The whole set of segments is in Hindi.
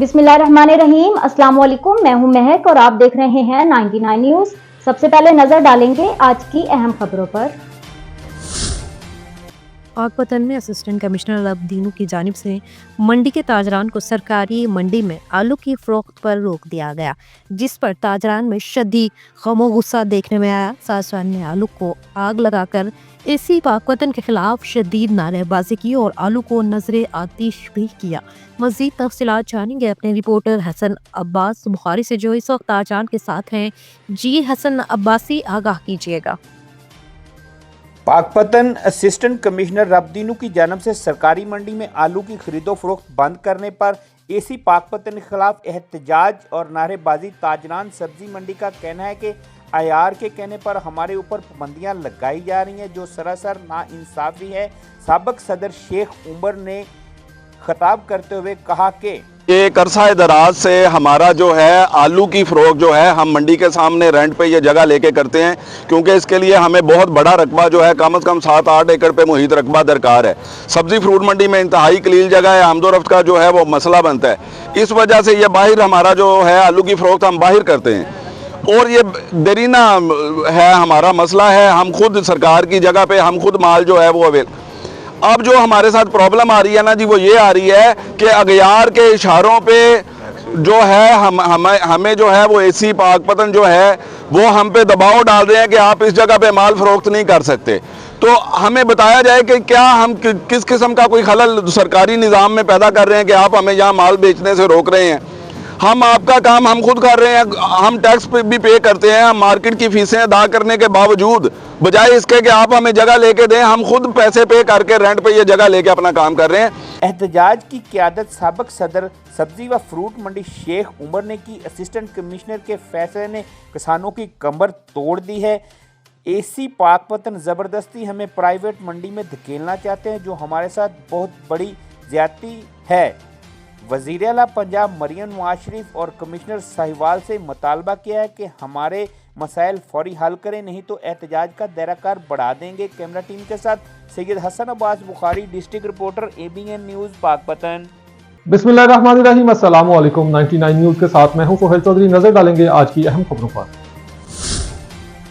बिस्मिल्लाहिर्रहमानिर्रहीम। अस्सलाम वालेकुम। मैं हूं महक और आप देख रहे हैं 99 न्यूज़। सबसे पहले नजर डालेंगे आज की अहम खबरों पर। पाकपतन में असिस्टेंट कमिश्नर अब्दीनू की जानिब से मंडी के ताजरान को सरकारी मंडी में आलू की फरोख्त पर रोक दिया गया, जिस पर ताजरान में शदीद गम गुस्सा देखने में आया। सासवान ने आलू को आग लगाकर एसी पाकपतन के खिलाफ शदीद नारेबाजी की और आलू को नजरे आतिश भी किया। मजीद तफसीलात जानेंगे अपने रिपोर्टर हसन अब्बास बुखारी से, जो इस वक्त ताजरान के साथ हैं। जी हसन अब्बासी, आगाह कीजिएगा। पाकपतन असिस्टेंट कमिश्नर अब्दीनू की जानिब से सरकारी मंडी में आलू की खरीदो फरोख्त बंद करने पर एसी पाकपतन के खिलाफ एहतजाज और नारेबाजी। ताजरान सब्जी मंडी का कहना है कि आयार के कहने पर हमारे ऊपर पाबंदियां लगाई जा रही हैं, जो सरासर नाइंसाफी है। साबिक सदर शेख उमर ने खिताब करते हुए कहा कि एक अरसा दराज से हमारा जो है आलू की फ़रोख्त जो है हम मंडी के सामने रेंट पे ये जगह लेके करते हैं, क्योंकि इसके लिए हमें बहुत बड़ा रकबा जो है कम से कम 7-8 एकड़ पे मुहित रकबा दरकार है। सब्ज़ी फ्रूट मंडी में इंतहाई कलील जगह है, आमदोरफ्त का जो है वो मसला बनता है। इस वजह से ये बाहर हमारा जो है आलू की फ़रोख्त हम बाहर करते हैं और ये देरीना है हमारा मसला है। हम खुद सरकार की जगह पे हम खुद माल जो है वो अवेल। अब जो हमारे साथ प्रॉब्लम आ रही है ना जी, वो ये आ रही है कि अगयार के इशारों पे जो है हमें जो है वो एसी पाकपतन जो है वो हम पे दबाव डाल रहे हैं कि आप इस जगह पे माल फरोख्त नहीं कर सकते। तो हमें बताया जाए कि क्या हम किस किस्म का कोई खलल सरकारी निज़ाम में पैदा कर रहे हैं कि आप हमें यहाँ माल बेचने से रोक रहे हैं। हम आपका काम हम खुद कर रहे हैं, हम टैक्स भी पे करते हैं, हम मार्केट की फीसें अदा करने के बावजूद बजाय इसके कि आप हमें जगह लेके दें, हम खुद पैसे पे करके रेंट पे ये जगह लेके अपना काम कर रहे हैं। एहतजाज की क़यादत साबिक सदर सब्जी व फ्रूट मंडी शेख उमर ने की। असिस्टेंट कमिश्नर के फैसले ने किसानों की कमर तोड़ दी है। एसी पाकपतन ज़बरदस्ती हमें प्राइवेट मंडी में धकेलना चाहते हैं, जो हमारे साथ बहुत बड़ी ज्यादती है। वज़ीर आला पंजाब मरियम नवाज शरीफ और कमिश्नर साहिवाल से मुतालबा किया है कि हमारे मसाइल फौरी हल करें, नहीं तो एहतजाज का दायरा बढ़ा देंगे। कैमरा टीम के साथ Syed Hasan Abbas Bukhari, district reporter ABN news Pakpattan. बिस्मिल्लाहिर्रहमानिर्रहीम। अस्सलाम वालेकुम। 99 न्यूज़ के साथ मैं हूं सोहेल चौधरी। नजर डालेंगे आज की अहम खबरों पर।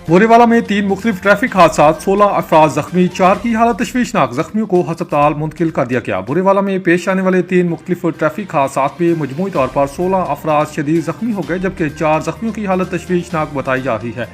बोरेवाला में 3 मुख्तलिफ ट्रैफिक हादसा, 16 अफराद जख्मी, 4 की हालत तशवीशनाक। जख्मियों को अस्पताल मुंतकिल कर दिया गया। बोरेवाला में पेश आने वाले 3 मुख्तलिफ ट्रैफिक हादसा में मजमूई तौर पर 16 अफराद शदीद जख्मी हो गए, जबकि 4 जख्मियों की हालत तशवीशनाक बताई जा रही है।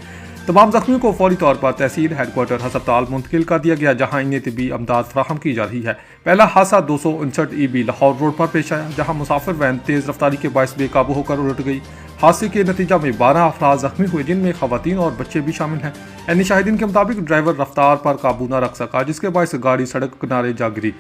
तमाम जख्मियों को फौरी तौर पर तहसील हेडक्वार्टर अस्पताल मुंतकिल कर दिया गया, जहां इन्हें तिब्बी अमदाद फराहम की जा रही है। पहला हादसा 259 EB लाहौर रोड पर पेश आया, जहां मुसाफिर वैन तेज रफ्तारी के बायस बेकाबू होकर उलट गई। हादसे के नतीजा में 12 अफराद जख्मी हुए, जिनमें खवातीन और बच्चे भी शामिल हैं। यानी शाहिदीन के मुताबिक ड्राइवर रफ्तार पर काबू न रख सका, जिसके बायस गाड़ी सड़क किनारे जा गिरी।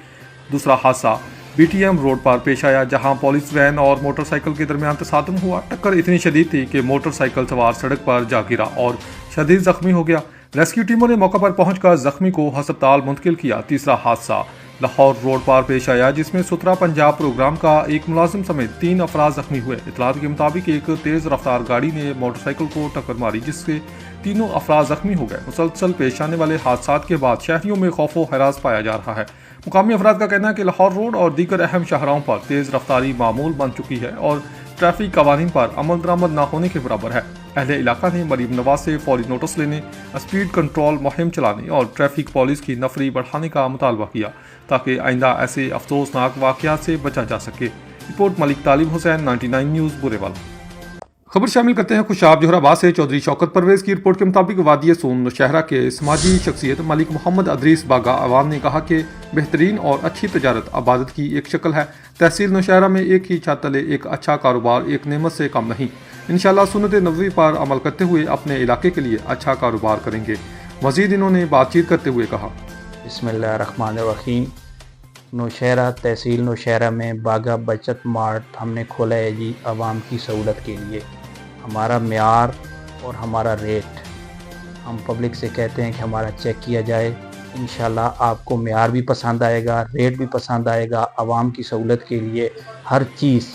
दूसरा हादसा BTM रोड पर पेश आया, जहां पुलिस वैन और मोटरसाइकिल के दरमियान तसादम हुआ। टक्कर इतनी शदीद थी कि मोटरसाइकिल सवार सड़क पर जा गिरा और शदीद जख्मी हो गया। रेस्क्यू टीमों ने मौके पर पहुंचकर जख्मी को अस्पताल मुंतकिल किया। तीसरा हादसा लाहौर रोड पर पेश आया, जिसमें सुथरा पंजाब प्रोग्राम का एक मुलाजिम समेत 3 अफराद जख्मी हुए। इतलात के मुताबिक एक तेज रफ्तार गाड़ी ने मोटरसाइकिल को टक्कर मारी, जिससे तीनों अफराद जख्मी हो गए। मुसलसल पेश आने वाले हादसात के बाद शहरियों में खौफो हरास पाया जा रहा है। मुकामी अफराद का कहना है कि लाहौर रोड और दीगर अहम शाहराहों पर तेज रफ्तारी मामूल बन चुकी है और ट्रैफिक कवानीन पर अमल दरामद न होने के बराबर है। अहले इलाका ने मरीम नवाज से फौरी नोटिस लेने, स्पीड कंट्रोल मुहिम चलाने और ट्रैफिक पुलिस की नफरी बढ़ाने का मुतालबा किया, ताकि आइंदा ऐसे अफसोसनाक वाक़यात से बचा जा सके। रिपोर्ट मलिक तालिब हुसैन, 99 न्यूज़ बुरेवाला। खबर शामिल करते हैं खुशाब जोहराबाद से। चौधरी शौकत परवेज की रिपोर्ट के मुताबिक वादी सोन नौशहरा के समाजी शख्सियत मलिक मोहम्मद अदरीस बागा अवान ने कहा कि बेहतरीन और अच्छी तजारत आबादत की एक शक्ल है। तहसील नौशहरा में एक ही छत तले एक अच्छा कारोबार एक नेमत से कम नहीं। इंशाअल्लाह सुन्नत नबवी पर अमल करते हुए अपने इलाके के लिए अच्छा कारोबार करेंगे। मजीद इन्होंने बातचीत करते हुए कहा, बिस्मिल्लाहिर्रहमानिर्रहीम। नौशहरा तहसील नौशहरा में बागा बचत मार्ट हमने खोला है जी, आवाम की सहूलत के लिए। हमारा म्यार और हमारा रेट हम पब्लिक से कहते हैं कि हमारा चेक किया जाए। इंशाल्लाह आपको म्यार भी पसंद आएगा, रेट भी पसंद आएगा। आवाम की सहूलत के लिए हर चीज़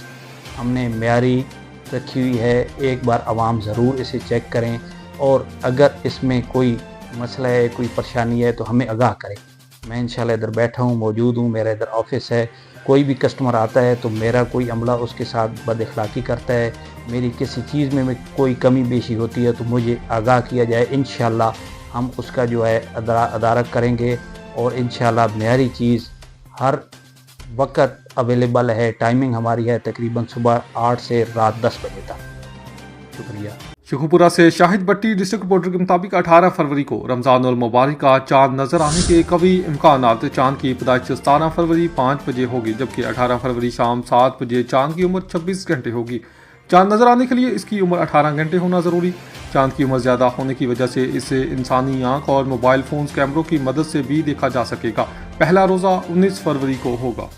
हमने म्यारी रखी हुई है। एक बार आवाम ज़रूर इसे चेक करें और अगर इसमें कोई मसला है, कोई परेशानी है तो हमें आगाह करें। मैं इंशाल्लाह इधर बैठा हूँ, मौजूद हूँ, मेरा इधर ऑफिस है। कोई भी कस्टमर आता है तो मेरा कोई अमला उसके साथ बदअखलाक़ी करता है, मेरी किसी चीज़ में कोई कमी बेशी होती है तो मुझे आगाह किया जाए। इंशाअल्लाह हम उसका जो है अदारत करेंगे और इंशाअल्लाह मेरी चीज़ हर वक्त अवेलेबल है। टाइमिंग हमारी है तकरीबन सुबह 8 से रात 10 बजे तक। शुक्रिया। शेखुपुरा से शाहिद भट्टी डिस्ट्रिक्ट रिपोर्टर के मुताबिक 18 फरवरी को रमज़ान उल मुबारक का चांद नजर आने के कवी इम्कानात। चांद की पैदाइश 17 फरवरी 5 बजे होगी, जबकि 18 फरवरी शाम 7 बजे चांद की उम्र 26 घंटे होगी। चांद नजर आने के लिए इसकी उम्र 18 घंटे होना ज़रूरी। चांद की उम्र ज़्यादा होने की वजह से इसे इंसानी आंख और मोबाइल फ़ोन्स कैमरों की मदद से भी देखा जा सकेगा। पहला रोज़ा 19 फरवरी को होगा।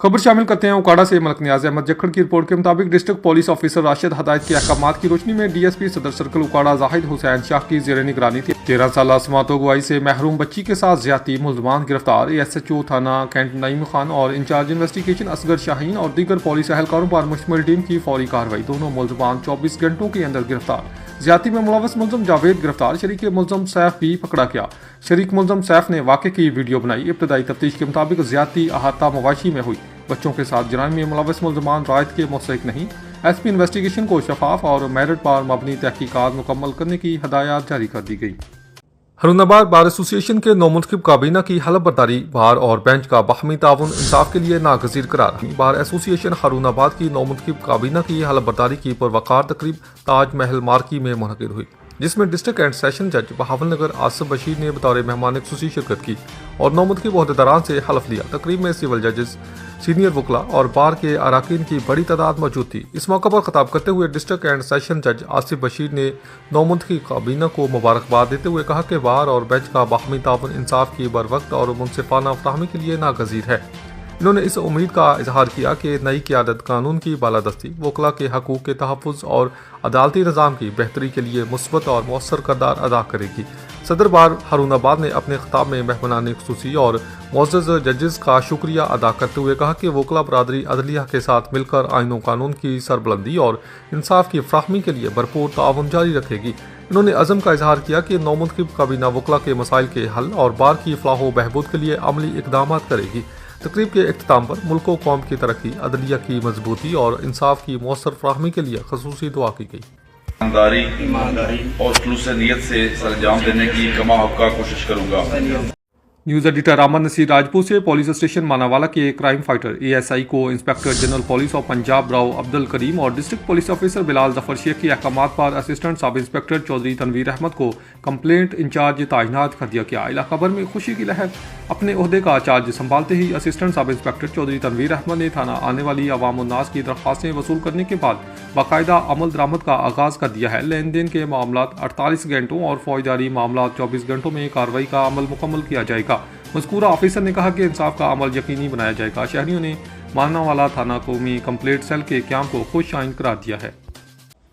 खबर शामिल करते हैं उकाड़ा से मलक नियाज अहमद जखड़ की रिपोर्ट के मुताबिक डिस्ट्रिक्ट पुलिस ऑफिसर राशिद हदायत के अहकामात की रोशनी में डीएसपी सदर सर्कल उकाड़ा जाहिद हुसैन शाह की ज़ेर निगरानी थी 13 साल समातो गवाही से महरूम बच्ची के साथ ज्यादती मुलजमान गिरफ्तार। एसएचओ थाना कैंट नईम खान और इंचार्ज इन्वेस्टिगेशन असगर शाहीन और दीगर पुलिस एहलकारों पर मुश्तमिल टीम की फौरी कार्रवाई। दोनों मुलजमान 24 घंटों के अंदर गिरफ्तार। ज्यादती में मुलव्वस मुलजम जावेद गिरफ्तार। शरीक मुलजम सैफ भी पकड़ा गया। शरीक मुलजम सैफ ने वाक़े की वीडियो बनाई। इब्तदाई तफ्तीश के मुताबिक ज्यादती अहाता मवाशी में हुई। बच्चों के साथ जुर्म में मुलव्वस मुलजमान रायत के मुस्तहिक नहीं। एसपी इन्वेस्टिगेशन को शफाफ और मेरिट पर मबनी तहकीकात मुकम्मल करने की हदायत जारी कर दी गई। हरुनाबाद बार एसोसिएशन के नौमुंतखब काबीना की हलफ बर्दारी बार और बेंच का बाहमी ताउन इंसाफ के लिए नागजीर करार। बार एसोसिएशन हरुनाबाद की नौमुंतखब काबीना की हलफ बर्दारी की पुरवकार तकरीब ताज महल मार्की में मुनक़िद हुई, जिसमें डिस्ट्रिक्ट एंड सेशन जज बहावल नगर आसिफ बशीर ने बतौर मेहमान खुसूसी शिरकत की और नौमुंतखब ओहदेदारान से हलफ लिया। तकरीब में सिविल जजेस, सीनियर वकला और बार के अराकीन की बड़ी तादाद मौजूद थी। इस मौके पर खिताब करते हुए डिस्ट्रिक्ट एंड सेशन जज आसिफ बशीर ने नौमुंतखब काबीना को मुबारकबाद देते हुए कहा कि बार और बेंच का बाहमी ताउन इंसाफ की बरवक्त और मुनसिफाना फराहमी के लिए नागजीर है। इन्होंने इस उम्मीद का इजहार किया कि नई क़यादत कानून की बालादस्ती, वकला के हकूक़ के तहफ़्फ़ुज़ और अदालती निज़ाम की बेहतरी के लिए मुस्बत और मौसर किरदार अदा करेगी। सदर बार हरुनाबाद ने अपने खिताब में मेहमानान खुसूसी और मुअज़्ज़ज़ जजेस का शुक्रिया अदा करते हुए कहा कि वकला बरादरी अदलिया के साथ मिलकर आईन व कानून की सरबुलंदी और इंसाफ की फराहमी के लिए भरपूर ताउन जारी रखेगी। इन्होंने अज़म का इजहार किया कि नौमुंतखब काबीना वकला के मसाइल के हल और बार की फलाह व बहबूद के लिए अमली इक़दाम करेगी। तकरीब के इख्तिताम पर मुल्क व कौम की तरक्की, अदलिया की मजबूती और इंसाफ की मौसर फराहमी के लिए खसूसी दुआ की गई। ईमानदारी और खुलूस नीयत से सरंजाम देने की कमा हक़ कोशिश करूँगा। न्यूज़ एडिटर अमन नसीर राजपूत से पुलिस स्टेशन मानावाला के क्राइम फाइटर एएसआई को inspector general police of Punjab Rao Abdul Karim और district police officer Bilal Zafar Sheikh के अहकामात पर assistant sub inspector Chaudhry Tanveer Ahmad को कंप्लेंट इंचार्ज तैनात कर दिया गया। इलाका भर में खुशी की लहर। अपने ओहदे का चार्ज संभालते ही assistant sub inspector Chaudhry Tanveer Ahmed ने थाना आने वाली अवाम उन्नास की दरख्वास्तें वसूल करने के बाद बाकायदा अमल दरामद का आगाज़ कर दिया है। लेन देन के मामला 48 घंटों और फौजदारी मामला 24 घंटों में कार्रवाई का अमल मुकम्मल किया जाएगा। मज़कूरा ऑफिसर ने कहा कि इंसाफ का अमल यकीनी बनाया जाएगा। शहरियों ने मानावाला थाना कौमी कंप्लेंट सेल के क्याम को खुश आइन करार दिया है।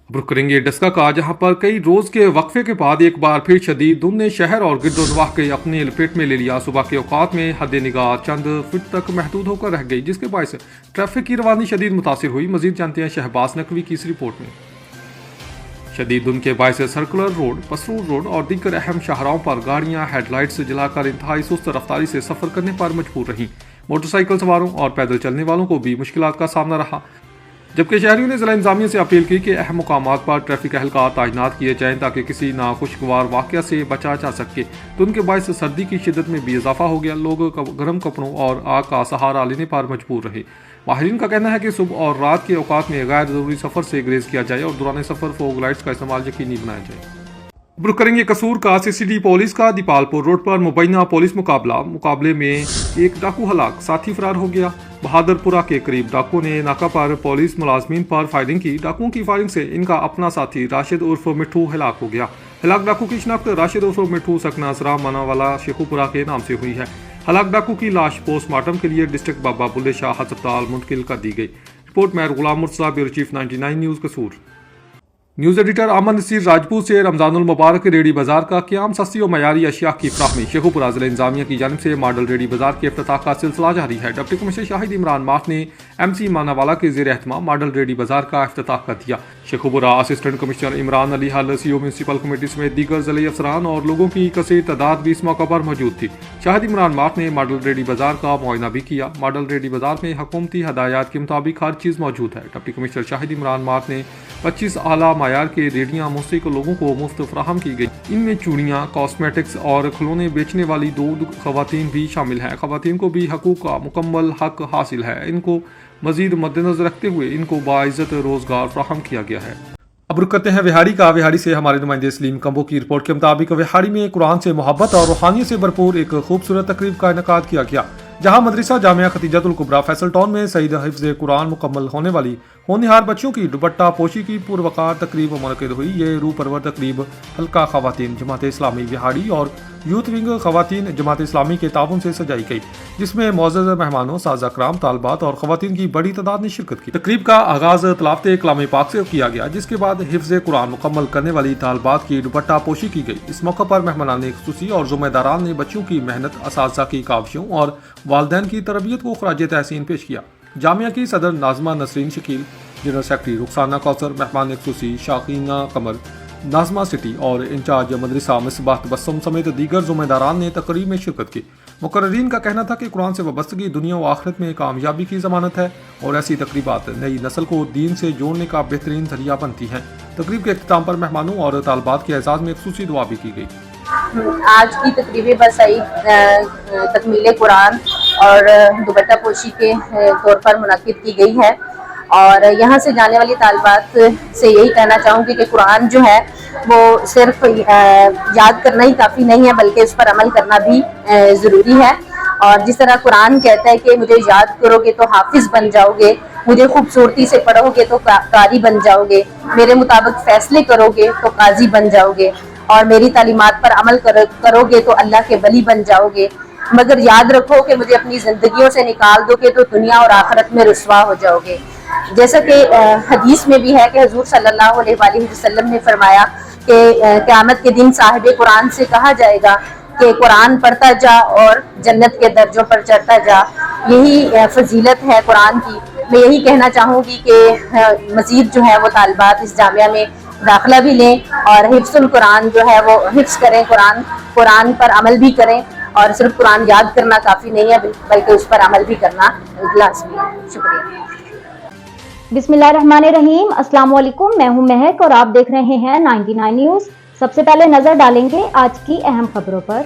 रुख करेंगे डस्का का, जहां पर कई रोज के वक्फे के बाद एक बार फिर शदीद धुंध ने शहर और गिरदोनवाह के अपने लपेट में ले लिया। सुबह के औकात में हद निगाह चंद फीट तक महदूद होकर रह गई, जिसके बायस ट्रैफिक की रवानी शदीद मुतासिर हुई। मजीद जानते हैं शहबाज नकवी की इस रिपोर्ट में। शदीद धुंध के बायस सर्कुलर रोड, पसरूर रोड और दीगर अहम शाहराहों पर गाड़ियां हेडलाइट्स जलाकर इंतहाई सुस्त रफ्तारी से सफर करने पर मजबूर रहीं। मोटरसाइकिल सवारों और पैदल चलने वालों को भी मुश्किलात का सामना रहा, जबकि शहरियों ने जिला इंतजामिया से अपील की कि अहम मुकामात पर ट्रैफिक एहलकार तैनात किए जाएं ताकि किसी नाखुशगवार वाक़या से बचा जा सके। तो उनके बायस सर्दी की शिद्दत में भी इजाफा हो गया। लोग गर्म कपड़ों और आग का सहारा लेने पर मजबूर रहे। माहिरीन का कहना है कि सुबह और रात के औकात में गैर जरूरी सफर से ग्रेज किया जाए और दौरान सफर फोग लाइट्स का इस्तेमाल यकीनी बनाया जाए। रुख करेंगे कसूर का। सीसीडी पुलिस का दीपालपुर रोड पर मुबैना पुलिस मुकाबले में एक डाकू हलाक, साथी फरार हो गया। बहादुरपुरा के करीब डाकुओं ने नाका पर पुलिस मुलाजमीन पर फायरिंग की। डाकुओं की फायरिंग से इनका अपना साथी राशिद उर्फ मिठू हलाक हो गया। हलाक डाकू की शनाख्त राशिद उर्फ मिठू सकना असरा मानावाला शेखुपुरा के नाम से हुई है। हलाक डाकू की लाश पोस्टमार्टम के लिए डिस्ट्रिक्ट बाबा बुल्ले शाह अस्पताल मुंतकिल कर दी गई। रिपोर्ट में गुलाम मुर्तज़ा, ब्यूरो चीफ 99 न्यूज़ कसूर। न्यूज़ एडिटर अमन नसीर राजपूत से रमजानुल मुबारक रेडी बाजार का क़याम, सस्ती और मयारी अशिया की फ्राहमी। शेखुपुरा ज़िला इंतजामिया की जानिब से मॉडल रेडी बाजार के इफ्तिताह का सिलसिला जारी है। Deputy commissioner Shahid Imran mart ने MC मानावाला के ज़ेर एहतमाम मॉडल रेडी बाजार का इफ्तिताह कर दिया। शेखुपुरा असिस्टेंट कमिश्नर इमरान अली हल, CO म्यूनसिपल कमेटी समेत दीगर ज़िले अफसरान और लोगों की कसीर तादाद भी इस मौका पर मौजूद थी। शाहिद इमरान मार्ट ने मॉडल रेडी बाजार का मुआयना भी किया। मॉडल रेडी बाजार में हुकूमती हदायत के मुताबिक हर चीज़ मौजूद है। Deputy commissioner Shahid Imran mart ने 25 आला मायार के रेडियाँ मुस्तहिक लोगों को मुफ्त फराहम की गई। इनमें चूड़ियाँ, कॉस्मेटिक्स और खिलौने बेचने वाली 2 खवातीन भी शामिल हैं। खवातीन को भी हकूक़ का मुकम्मल हक हासिल है। इनको मजीद मद्देनजर रखते हुए इनको बाइज्जत रोजगार फराहम किया गया है। अब रुक करते हैं विहाड़ी का। विहाड़ी से हमारे नुमाइंदे सलीम कंबो की रिपोर्ट के मुताबिक विहाड़ी में कुरान से मोहब्बत और रूहानियत से भरपूर एक खूबसूरत तकरीब का इनेकाद किया गया, जहां मदरसा जामिया खतीजतुल कुबरा फैसल टाउन में सईद हिफ्ज़ कुरान मुकम्मल होने वाली होनहार बच्चों की दुपट्टा पोशी की पुरवकार तकरीब मुनक़िद हुई। ये रूह परवर तकरीब हल्का खवातीन जमात इस्लामी विहाड़ी और यूथ विंग खवातीन जमात इस्लामी के ताउन से सजाई गई, जिसमें मौजूद मेहमानों, साज़ा कराम, तालबात और खवातीन की बड़ी तादाद ने शिरकत की। तकरीब का आगाज़ तलावत कलाम पाक से किया गया, जिसके बाद हिफ्ज़ कुरान मुकम्मल करने वाली तालबात की दुपट्टा पोशी की गई। इस मौके पर मेहमानान खुसूसी और ज़िम्मेदारान ने बच्चों की मेहनत, असातिज़ा की काविशों और वालिदैन की तरबियत को खराज तहसीन पेश किया। जामिया की सदर नाज़मा नसरीन शकील, जनरल सेक्रेटरी रुखसाना कौसर, मेहमान खुसूसी शाकीना कमर, नाज़मा सिटी और इंचार्ज मदरसा मिसबाह तबस्सुम समेत दीगर ज़िम्मेदारान ने तकरीब में शिरकत की। मुकर्ररीन का कहना था कि कुरान से वाबस्तगी दुनिया व आखिरत में कामयाबी की ज़मानत है और ऐसी तकरीबात नई नस्ल को दीन से जोड़ने का बेहतरीन ज़रिया बनती हैं। तकरीब के अख्ताम पर मेहमानों और तालबात के एजाज़ में खुसूसी दुआ भी की गई। आज की तकरीब बसाई तकमील कुरान और दुपट्टा पोशी के तौर पर मुनाकिद की गई है और यहाँ से जाने वाली तालबात से यही कहना चाहूँगी कि कुरान जो है वो सिर्फ याद करना ही काफ़ी नहीं है, बल्कि उस पर अमल करना भी ज़रूरी है। और जिस तरह कुरान कहता है कि मुझे याद करोगे तो हाफिज़ बन जाओगे, मुझे खूबसूरती से पढ़ोगे तो कारी बन जाओगे, मेरे मुताबिक फ़ैसले करोगे तो काजी बन जाओगे और मेरी तालीमात पर अमल करोगे तो अल्लाह के वली बन जाओगे। मगर याद रखो कि मुझे अपनी ज़िंदगियों से निकाल दोगे तो दुनिया और आखिरत में रुसवा हो जाओगे। जैसा कि हदीस में भी है कि हुजूर सल्लल्लाहु अलैहि वसल्लम ने फरमाया कि क़यामत के दिन साहिब कुरान से कहा जाएगा कि कुरान पढ़ता जा और जन्नत के दर्जों पर चढ़ता जा। यही फजीलत है कुरान की। मैं यही कहना चाहूँगी कि मज़ीद जो है वो तालबात इस जामिया में दाखिला भी लें और हिफ्ज़ुल कुरान जो है वो हिफ्ज़ करें, कुरान पर अमल भी करें। और सिर्फ कुरान याद करना काफ़ी नहीं है, बल्कि उस पर अमल भी करना लाज़मी है। शुक्रिया। बिस्मिल्लाहिर्रहमानिर्रहीम। अस्सलाम वालेकुम, मैं हूं महक और आप देख रहे हैं 99 न्यूज़। सबसे पहले नजर डालेंगे आज की अहम खबरों पर।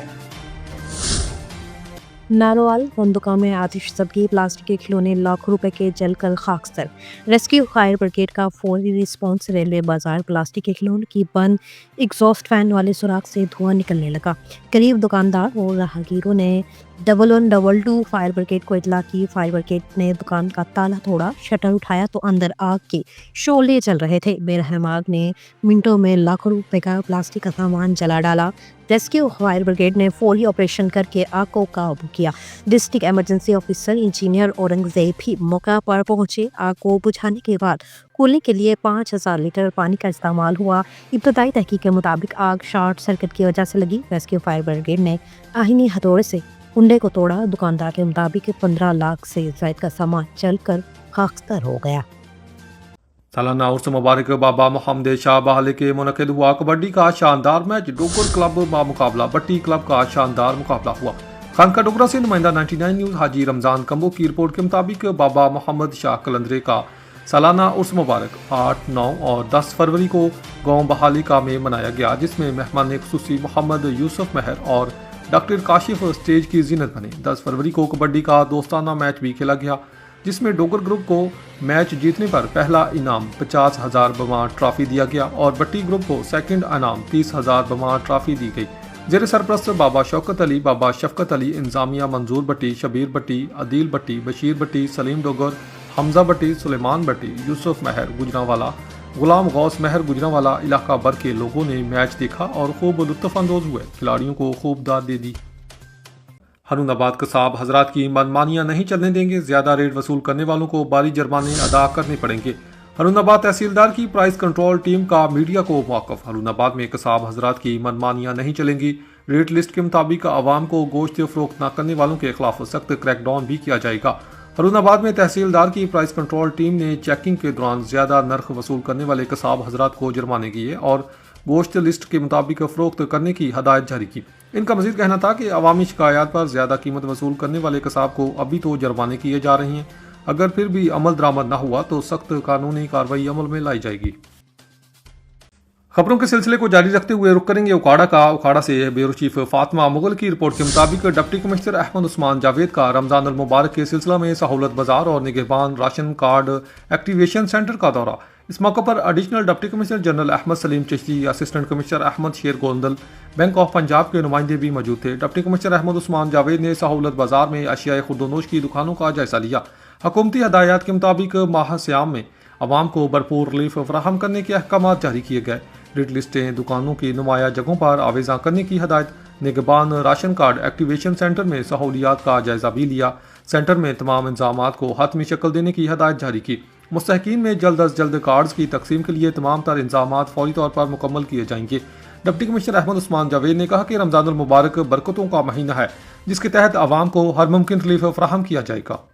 नारोवाल बंदुका में आतिश ज़दगी, प्लास्टिक के खिलौने लाखों रुपए के जलकर खाकसर। रेस्क्यू फायर ब्रिगेड का फौरी रिस्पॉन्स। रेलवे बाजार प्लास्टिक के खिलौने की बंद एग्जॉस्ट फैन वाले सुराख से धुआं निकलने लगा। करीब दुकानदार और राहगीरों ने 1122 फायर ब्रिगेड को इतला की। फायर ब्रिगेड ने दुकान का ताला तोड़ा, शटर उठाया तो अंदर आग के शोले चल रहे थे। बेरहम आग ने मिनटों में लाखों रुपए का प्लास्टिक का सामान जला डाला। रेस्क्यू फायर ब्रिगेड ने फौरी ऑपरेशन करके आग को काबू किया। District emergency officer engineer Aurangzeb भी मौका पर पहुंचे। आग को बुझाने के बाद कूलने के लिए 5000 लीटर पानी का इस्तेमाल हुआ। इब्तदाई तहकीक के मुताबिक आग शॉर्ट सर्किट की वजह से लगी। रेस्क्यू फायर ब्रिगेड ने आहिनी हथौड़े से कुंडे को तोड़ा। दुकानदार के मुताबिक 15 लाख से ज्यादा का सामान चलकर खाकसर हो गया। सालाना उर्स मुबारक बाबा मोहम्मद शाह बहाले के मुनक़िद हुआ कबड्डी का शानदार मैच। डोगर क्लब मुकाबला बट्टी क्लब का शानदार मुकाबला हुआ। खानका डोगरा से नुमाइंदा 99 न्यूज़ हाजी रमज़ान कंबो की रिपोर्ट के मुताबिक बाबा मोहम्मद शाह कलंदरे का सालाना उर्स मुबारक 8, 9 और 10 फरवरी को गाँव बहालिका में मनाया गया, जिसमें मेहमान खुसूसी मोहम्मद यूसुफ महर और डॉक्टर काशिफ स्टेज की जीनत बने। 10 फरवरी को कबड्डी का दोस्ताना मैच भी खेला गया, जिसमें डोगर ग्रुप को मैच जीतने पर पहला इनाम 50,000 बमा ट्रॉफी दिया गया और बट्टी ग्रुप को सेकंड इनाम 30,000 बमा ट्रॉफी दी गई। जेर सरप्रस्त बाबा शौकत अली, बाबा शफकत अली, इंजामिया मंजूर बट्टी, शबीर बट्टी, अदील बट्टी, बशीर बट्टी, सलीम डोगर, हमजा बट्टी, सुलेमान बट्टी, यूसुफ महर गुजरावाला, गुलाम गौस महर गुजरावाला इलाका भर के लोगों ने मैच देखा और खूब लुत्फ अंदोज हुए। खिलाड़ियों को खूब दाद दे दी। हरुनाबाद कसाब हजरात की मनमानियां नहीं चलने देंगे। ज्यादा रेट वसूल करने वालों को भारी जुर्माने अदा करने पड़ेंगे। हरुणाबाद तहसीलदार की प्राइस कंट्रोल टीम का मीडिया को मौक़िफ़। हरुणाबाद में कसाब हजरात की मनमानियां नहीं चलेंगी। रेट लिस्ट के मुताबिक आवाम को गोश्त फरोख्त न करने वालों के खिलाफ सख्त क्रैकडाउन भी किया जाएगा। हरुणाबाद में तहसीलदार की प्राइस कंट्रोल टीम ने चेकिंग के दौरान ज्यादा नर्ख वसूल करने वाले कसाब हजरात को जुर्माने किए और गोश्त लिस्ट के मुताबिक फरोख्त करने की हदायत जारी की। इनका मजीद कहना था कि अवामी शिकायत पर ज्यादा कीमत वसूल करने वाले कसाब को अभी तो जुर्माने किए जा रहे हैं। अगर फिर भी अमल दरामद न हुआ तो सख्त कानूनी कार्रवाई अमल में लाई जाएगी। खबरों के सिलसिले को जारी रखते हुए रुक करेंगे उकाड़ा से ब्यूरो चीफ फातिमा मुगल की रिपोर्ट के मुताबिक डिप्टी कमिश्नर अहमद उस्मान जावेद का रमजान अल मुबारक के सिलसिला में सहूलत बाजार और निगहबान राशन कार्ड एक्टिवेशन सेंटर का दौरा। इस मौके पर additional deputy commissioner general Ahmad Saleem Chishti, assistant commissioner Ahmad Sher Gondal, bank of Punjab के नुमाइंदे भी मौजूद थे। डिप्टी कमिश्नर अहमद उस्मान जावेद ने सहूलत बाजार में अशियाए खुर्दोनोश की दुकानों का जायजा लिया। हुकूमती हदायत के मुताबिक माह सियाम में आवाम को भरपूर रिलीफ फराहम करने के अहकाम जारी किए गए। रेट लिस्टें दुकानों की नुमाया जगहों पर आवेजा करने की हदायत। निगहबान राशन कार्ड एक्टिवेशन सेंटर में सहूलियात का जायजा भी लिया। सेंटर में तमाम इंतजामात को हतमी शक्ल देने की हदायत जारी की। मुस्तहकीन में जल्द अज जल्द कार्ड्स की तकसीम के लिए तमाम तर इंतजामात फौरी तौर पर मुकम्मल किए जाएंगे। डिप्टी कमिश्नर अहमद उस्मान जावेद ने कहा कि रमजान अल मुबारक बरकतों का महीना है, जिसके तहत आवाम को हर मुमकिन रिलीफ फराहम किया जाएगा।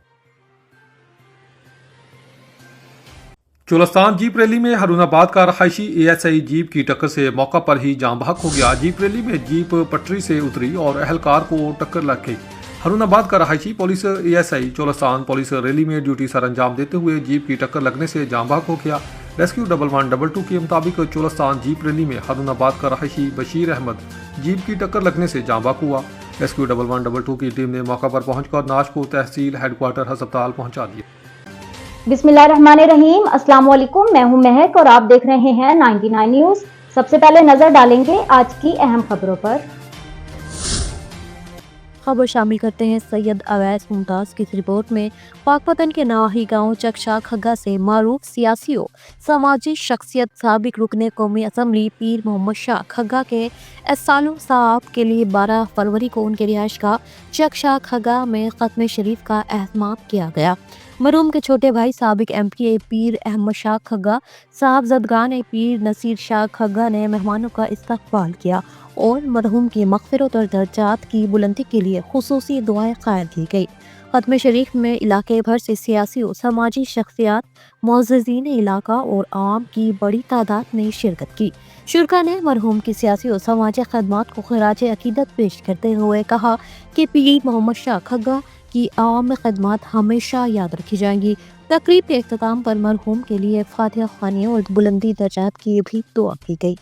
चोलस्तान जीप रैली में हरुणाबाद का रहायशी ASI जीप की टक्कर से मौका पर ही जाम बहक हो गया। जीप रैली में जीप पटरी से उतरी और अहलकार को टक्कर लग गई। हरुणाबाद का रहायशी police ASI Cholistan police rally में ड्यूटी सर अंजाम देते हुए जीप की टक्कर लगने से जाम बहक हो गया। रेस्क्यू 1122 के मुताबिक चोलस्तान जीप रैली में हरुणाबाद का रहायशी बशीर अहमद जीप की टक्कर लगने से जाम बहक हुआ। रेस्क्यू 1122 की टीम ने मौका पर पहुंचकर नाश को तहसील हेडक्वार्टर अस्पताल पहुंचा दिया। बिस्मिल्लाहिर्रहमानिर्रहीम। अस्सलाम वालेकुम, मैं हूं महक और आप देख रहे हैं 99 न्यूज़। सबसे पहले नजर डालेंगे आज की अहम खबरों पर। खबर शामिल करते हैं सैयद अवैस मुमताज़ की रिपोर्ट में। पाकपतन के नवाही गांव चकशा खग्गा से मारूफ सियासियों समाजी शख्सियत साबिक रुकने कौमी असम्बली पीर मोहम्मद शाह खग्गा के एहसानुल साहब के लिए 12 फरवरी को उनके रिहाइश का चकशा खग्गा में ख़त्म शरीफ का एहतमाम किया गया। मरहूम के छोटे भाई साबिक MP पीर अहमद शाह खग्गा साहबजदगान पीर नसीर शाह खग्गा ने मेहमानों का इस्तकबाल किया और मरहूम की मग़फ़िरत और दर्जात की बुलंदी के लिए खुसूसी दुआएं क़ायल की गई। ख़त्म शरीफ में इलाके भर से सियासी और समाजी शख्सियात, मुअज़्ज़िज़ीन इलाका और आवाम की बड़ी तादाद ने शिरकत की। शुरका ने मरहूम की सियासी और समाजी खदमात को ख़िराज अक़ीदत पेश करते हुए कहा कि पीर मोहम्मद शाह खग्गा की आवाम खदमात हमेशा याद रखी जाएंगी। तकरीब के इख्तिताम पर मरहूम के लिए फातिहा ख़्वानी और बुलंदी दर्जात की भी दुआ की गई।